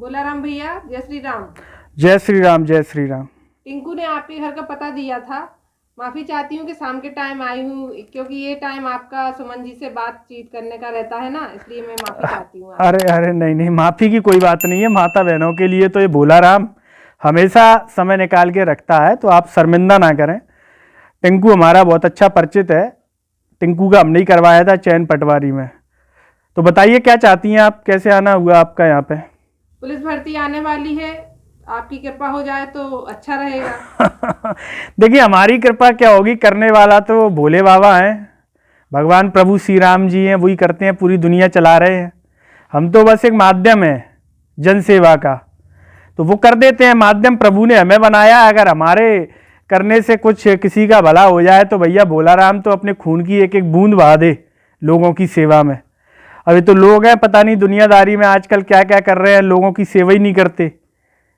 बोलाराम भैया, जय श्री राम। जय श्री राम, जय श्री राम। टिंकू ने आपके घर का पता दिया था। माफ़ी चाहती हूँ कि शाम के टाइम आई हूँ, क्योंकि ये टाइम आपका सुमन जी से बातचीत करने का रहता है ना, इसलिए मैं माफ़ी चाहती हूँ आपसे। अरे अरे, नहीं नहीं, माफ़ी की कोई बात नहीं है। माता बहनों के लिए तो ये भोलाराम हमेशा समय निकाल के रखता है, तो आप शर्मिंदा ना करें। टिंकू हमारा बहुत अच्छा परिचित है। टिंकू का हमने ही करवाया था चयन पटवारी में। तो बताइए क्या चाहती हैं आप, कैसे आना हुआ आपका यहाँ पे? पुलिस भर्ती आने वाली है, आपकी कृपा हो जाए तो अच्छा रहेगा। देखिए, हमारी कृपा क्या होगी, करने वाला तो भोले बाबा हैं, भगवान प्रभु श्री राम जी हैं, वही करते हैं, पूरी दुनिया चला रहे हैं। हम तो बस एक माध्यम है जन सेवा का, तो वो कर देते हैं। माध्यम प्रभु ने हमें बनाया, अगर हमारे करने से कुछ किसी का भला हो जाए तो भैया भोलाराम तो अपने खून की एक एक बूंद बहा दे लोगों की सेवा में। अभी तो लोग हैं, पता नहीं दुनियादारी में आजकल क्या क्या कर रहे हैं, लोगों की सेवा ही नहीं करते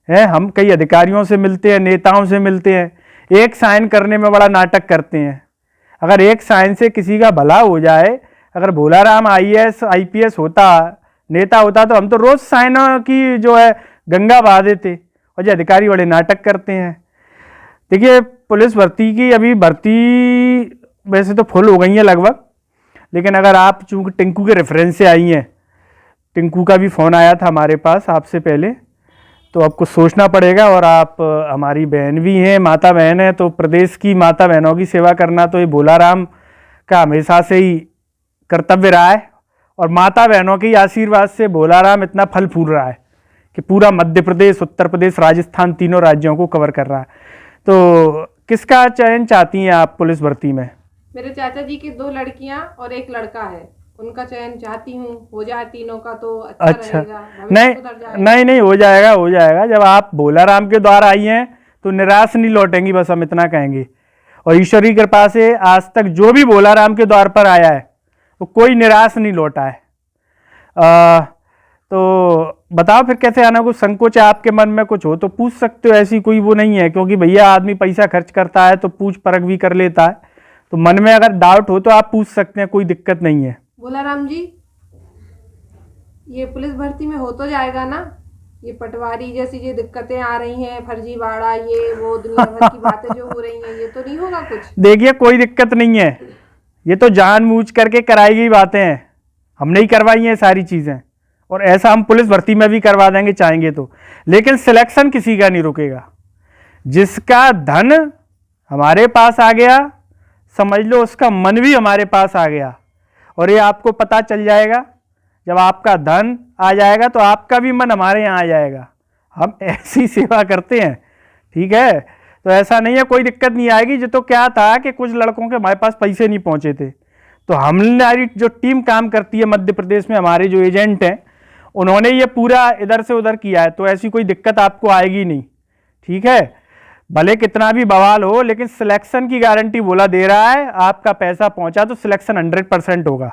हैं। हम कई अधिकारियों से मिलते हैं, नेताओं से मिलते हैं, एक साइन करने में बड़ा नाटक करते हैं। अगर एक साइन से किसी का भला हो जाए, अगर भोलाराम आईएएस आईपीएस होता, नेता होता, तो हम तो रोज साइनों की जो है गंगा बहा देते। और जो अधिकारी बड़े नाटक करते हैं। देखिए, पुलिस भर्ती की अभी भर्ती वैसे तो फुल हो गई है लगभग, लेकिन अगर आप चूंकि टिंकू के रेफरेंस से आई हैं, टिंकू का भी फ़ोन आया था हमारे पास आपसे पहले, तो आपको सोचना पड़ेगा। और आप हमारी बहन भी हैं, माता बहन है, तो प्रदेश की माता बहनों की सेवा करना तो ये भोलाराम का हमेशा से ही कर्तव्य रहा है। और माता बहनों के आशीर्वाद से भोलाराम इतना फल फूल रहा है कि पूरा मध्य प्रदेश, उत्तर प्रदेश, राजस्थान, तीनों राज्यों को कवर कर रहा है। तो किसका चयन चाहती हैं आप पुलिस भर्ती में? मेरे चाचा जी की 2 लड़कियां और 1 लड़का है, उनका चयन चाहती हूँ, हो जाए तीनों का तो अच्छा अच्छा, रहेगा, नहीं भविष्य सुधर जाएगा। नहीं नहीं, हो जाएगा हो जाएगा। जब आप भोलाराम के द्वार आई हैं तो निराश नहीं लौटेंगी, बस हम इतना कहेंगे। और ईश्वर की कृपा से आज तक जो भी भोलाराम के द्वार पर आया है वो कोई निराश नहीं लौटा है। तो बताओ फिर कैसे आना। कुछ संकोच है आपके मन में, कुछ हो तो पूछ सकते हो, ऐसी कोई वो नहीं है, क्योंकि भैया आदमी पैसा खर्च करता है तो पूछ परख भी कर लेता है। तो मन में अगर डाउट हो तो आप पूछ सकते हैं, कोई दिक्कत नहीं है। बोलाराम जी, ये पुलिस भर्ती में हो तो जाएगा ना? ये पटवारी जैसी ये दिक्कतें आ रही हैं, फर्जीवाड़ा, ये वो दुनिया भर की बातें जो हो रही हैं, ये तो नहीं होगा कुछ? देखिए, कोई दिक्कत नहीं है, ये तो जानबूझ करके कराई गई बातें हैं, हमने ही करवाई हैं सारी चीज़ें। और ऐसा हम पुलिस भर्ती में भी करवा देंगे चाहेंगे तो। लेकिन सिलेक्शन किसी का नहीं रुकेगा। जिसका धन हमारे पास आ गया, समझ लो उसका मन भी हमारे पास आ गया। और ये आपको पता चल जाएगा, जब आपका धन आ जाएगा तो आपका भी मन हमारे यहाँ आ जाएगा। हम ऐसी सेवा करते हैं, ठीक है? तो ऐसा नहीं है, कोई दिक्कत नहीं आएगी। जो तो क्या था कि कुछ लड़कों के हमारे पास पैसे नहीं पहुंचे थे, तो हमारी जो टीम काम करती है मध्य प्रदेश में, हमारे जो एजेंट हैं, उन्होंने ये पूरा इधर से उधर किया है। तो ऐसी कोई दिक्कत आपको आएगी नहीं, ठीक है? भले कितना भी बवाल हो, लेकिन सिलेक्शन की गारंटी बोला दे रहा है। आपका पैसा पहुंचा तो सिलेक्शन 100% होगा।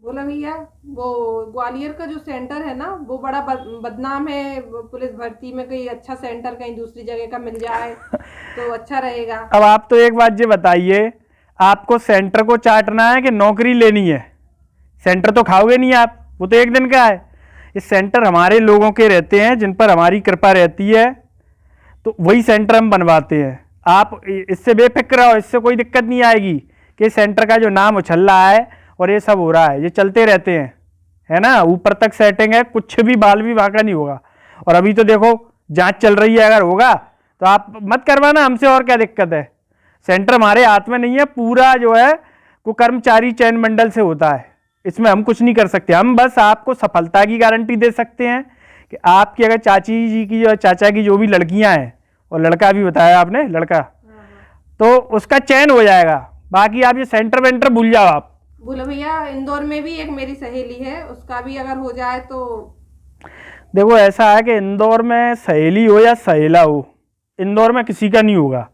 बोला भैया, वो ग्वालियर का जो सेंटर है ना, वो बड़ा बदनाम है पुलिस भर्ती में। कहीं अच्छा सेंटर कहीं दूसरी जगह का मिल जाए तो अच्छा रहेगा। अब आप तो एक बात ये बताइए, आपको सेंटर को चाटना है कि नौकरी लेनी है? सेंटर तो खाओगे नहीं आप, वो तो एक दिन का है। ये सेंटर हमारे लोगों के रहते हैं, जिन पर हमारी कृपा रहती है, तो वही सेंटर हम बनवाते हैं। आप इससे बेफिक्र रहो, इससे कोई दिक्कत नहीं आएगी कि सेंटर का जो नाम उछल रहा है और ये सब हो रहा है, ये चलते रहते हैं, है ना? ऊपर तक सेटिंग है, कुछ भी बाल भी बांका नहीं होगा। और अभी तो देखो जांच चल रही है, अगर होगा तो आप मत करवाना हमसे, और क्या दिक्कत है? सेंटर हमारे हाथ में नहीं है, पूरा जो है वो कर्मचारी चयन मंडल से होता है, इसमें हम कुछ नहीं कर सकते। हम बस आपको सफलता की गारंटी दे सकते हैं कि आपकी अगर चाची जी की, चाचा की जो भी लड़कियां हैं, और लड़का भी बताया आपने, लड़का, तो उसका चयन हो जाएगा। बाकी आप ये सेंटर वेंटर भूल जाओ आप। बोला भैया, इंदौर में भी एक मेरी सहेली है, उसका भी अगर हो जाए तो। देखो, ऐसा है कि इंदौर में सहेली हो या सहेला हो, इंदौर में किसी का नहीं होगा।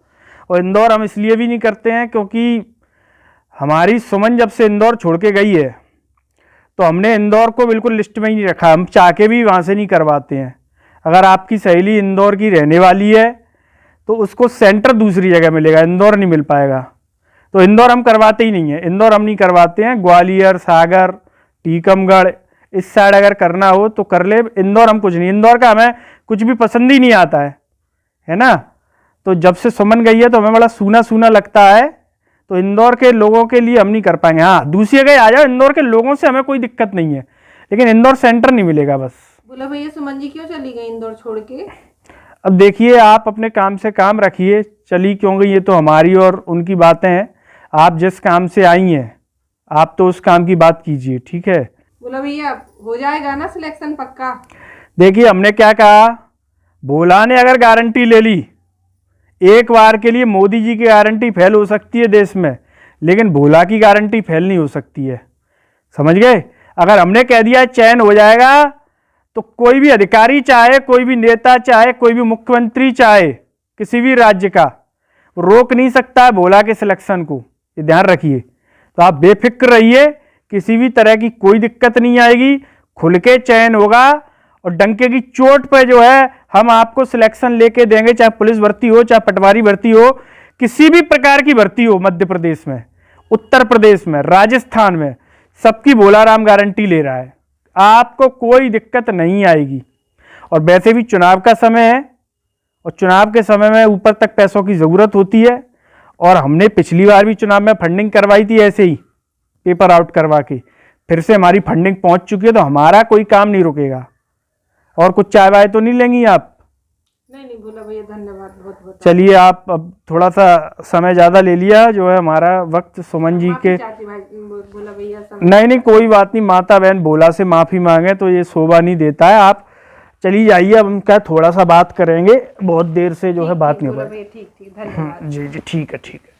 और इंदौर हम इसलिए भी नहीं करते हैं क्योंकि हमारी सुमन जब से इंदौर छोड़ के गई है, तो हमने इंदौर को बिल्कुल लिस्ट में ही नहीं रखा। हम चाह के भी वहाँ से नहीं करवाते हैं। अगर आपकी सहेली इंदौर की रहने वाली है तो उसको सेंटर दूसरी जगह मिलेगा, इंदौर नहीं मिल पाएगा। तो इंदौर हम करवाते ही नहीं है, इंदौर हम नहीं करवाते हैं। ग्वालियर, सागर, टीकमगढ़, इस साइड अगर करना हो तो कर ले। इंदौर हम कुछ नहीं, इंदौर का हमें कुछ भी पसंद ही नहीं आता है ना। तो जब से सुमन गई है तो हमें बड़ा सूना सूना लगता है, तो इंदौर के लोगों के लिए हम नहीं कर पाएंगे। हाँ, दूसरी जगह आ जाओ, इंदौर के लोगों से हमें कोई दिक्कत नहीं है, लेकिन इंदौर सेंटर नहीं मिलेगा बस। बोला भैया सुमन जी क्यों चली गई इंदौर छोड़ के? अब देखिए, आप अपने काम से काम रखिए, चली क्यों गई ये तो हमारी और उनकी बातें हैं। आप जिस काम से आई हैं आप तो उस काम की बात कीजिए, ठीक है। बोला भैया हो जाएगा ना सिलेक्शन पक्का? देखिए, हमने क्या कहा, भोला ने अगर गारंटी ले ली, एक बार के लिए मोदी जी की गारंटी फेल हो सकती है देश में, लेकिन भोला की गारंटी फेल नहीं हो सकती है, समझ गए। अगर हमने कह दिया चयन हो जाएगा तो कोई भी अधिकारी चाहे, कोई भी नेता चाहे, कोई भी मुख्यमंत्री चाहे किसी भी राज्य का, रोक नहीं सकता है भोला के सिलेक्शन को, ये ध्यान रखिए। तो आप बेफिक्र रहिए, किसी भी तरह की कोई दिक्कत नहीं आएगी, खुल के चयन होगा और डंके की चोट पे जो है हम आपको सिलेक्शन लेके देंगे, चाहे पुलिस भर्ती हो, चाहे पटवारी भर्ती हो, किसी भी प्रकार की भर्ती हो, मध्य प्रदेश में, उत्तर प्रदेश में, राजस्थान में, सबकी भोलाराम गारंटी ले रहा है, आपको कोई दिक्कत नहीं आएगी। और वैसे भी चुनाव का समय है और चुनाव के समय में ऊपर तक पैसों की ज़रूरत होती है, और हमने पिछली बार भी चुनाव में फंडिंग करवाई थी ऐसे ही पेपर आउट करवा के, फिर से हमारी फंडिंग पहुंच चुकी है, तो हमारा कोई काम नहीं रुकेगा। और कुछ चाय वाय तो नहीं लेंगी आप? नहीं बोला भैया, धन्यवाद बहुत बहुत। चलिए, आप अब थोड़ा सा समय ज़्यादा ले लिया, जो है हमारा वक्त सुमन जी के। बोला भैया नहीं, कोई बात नहीं, माता बहन भोला से माफ़ी मांगे तो ये शोभा नहीं देता है। आप चली जाइए, अब हम क्या थोड़ा सा बात करेंगे, बहुत देर से जो है बात नहीं हो पाई। ठीक धन्यवाद। जी ठीक है।